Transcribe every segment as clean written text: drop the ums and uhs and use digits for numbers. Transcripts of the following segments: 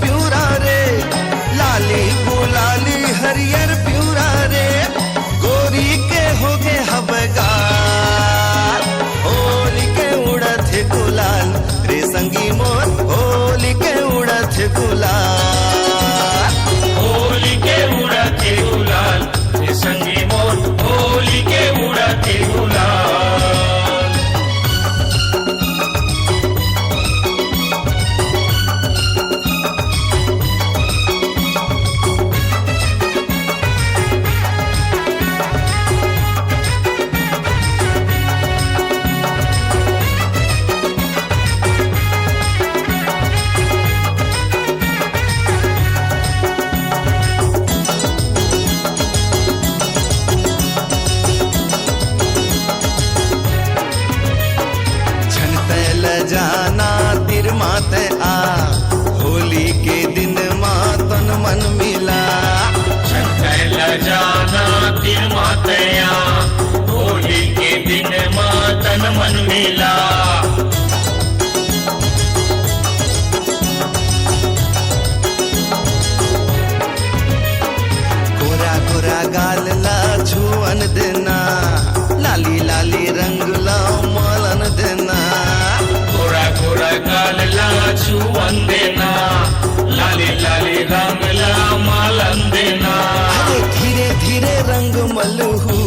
Pura रे, लाली गुलाली हरियर प्यूरा रे, गोरी के होगे हबगार, होली के उड़त गुलाल रे संगी मोर, होली के उड़त गुलाल, होली के उड़ते गुलाल रे संगी मोर, होली के उड़ते गुलाल। जाना तिर माते आ, होली के दिन मातन मन मिला, छल जाना तिर मातया, होली के दिन मातन मन मिला। गोरा गोरा गाल ला छुअन देना, लाली लाली रंग ला मलन देना, गोरा गोरा गाल ला छुअन देना, लाली लाली रंग ला मालन देना। अरे धीरे धीरे रंग मलहू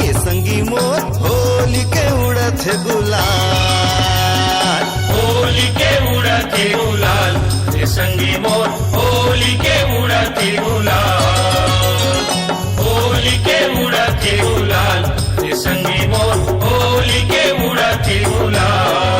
ये संगी मोर, होली के उड़त गुलाल, होली के उड़ते गुलाल रे संगी मोर, होली के उड़ते गुलाल, होली के उड़ते गुलाल रे संगी मोर, होली के उड़ते गुलाल।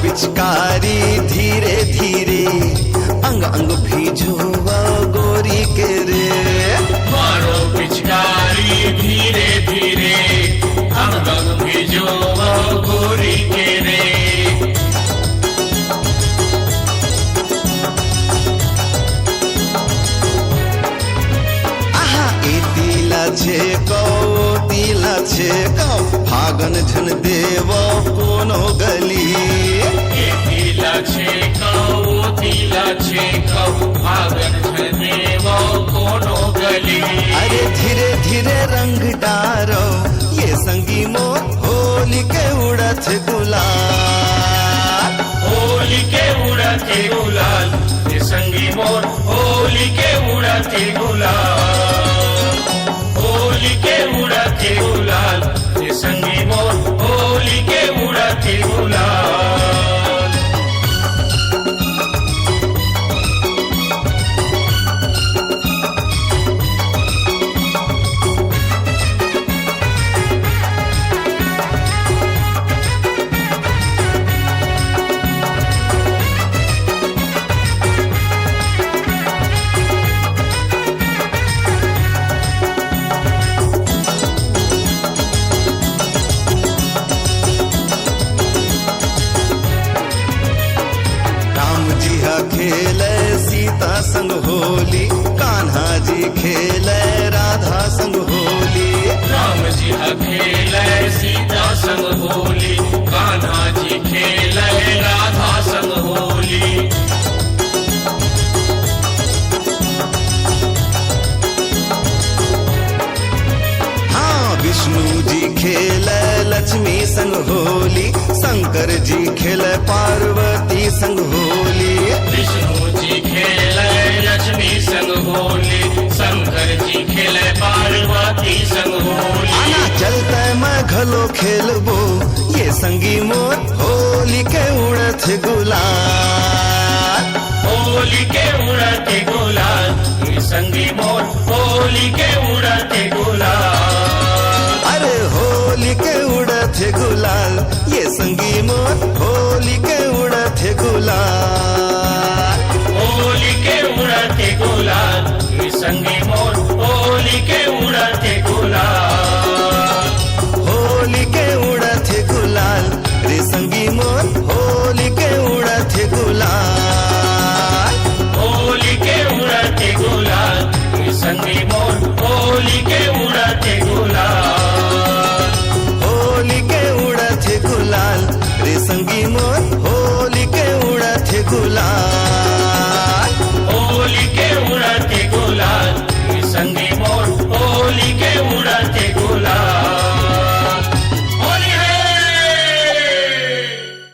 पिचकारी धीरे धीरे, अंग अंग भीजुआ गोरी के रे, मारो पिचकारी धीरे धीरे, अंग अंग भीजो गोरी के रे। आहा ए तिला छे कौ, तिला छे कौ, फागन झन देव कोनो गली, तिला छे कौ, फागन झन देव कोनो गली। अरे धीरे धीरे रंग डारो ये संगी मोर, होली के उड़त गुलाल, होली के उड़ते गुलाल रे संगी मोर, होली के उड़ते गुलाल, होली के उड़ते गुलाल रे संगी मोर, होली के उड़ते गुलाल। खेले सीता संग होली, कान्हा जी खेले राधा संग होली, राम जी खेले सीता संग होली, कान्हा जी खेले राधा संग होली। हाँ विष्णु जी खेले लक्ष्मी संग होली, शंकर जी खेले पार्वती संग होली, विष्णु जी खेले लक्ष्मी संग होली, शंकर जी खेले पार्वती संग होली। आना चलते मैं घलो खेलबो ये संगी मोर, होली के उड़त गुलाल, होली के उड़ते गुलाल ये संगी मोर, होली के उड़ते गुलाल। अरे होली के उड़त गुलाल ये संगी मोर, होली के उड़त गुलाल। गुलाल होली के उड़ते गुलाल हे संगी मोर होली के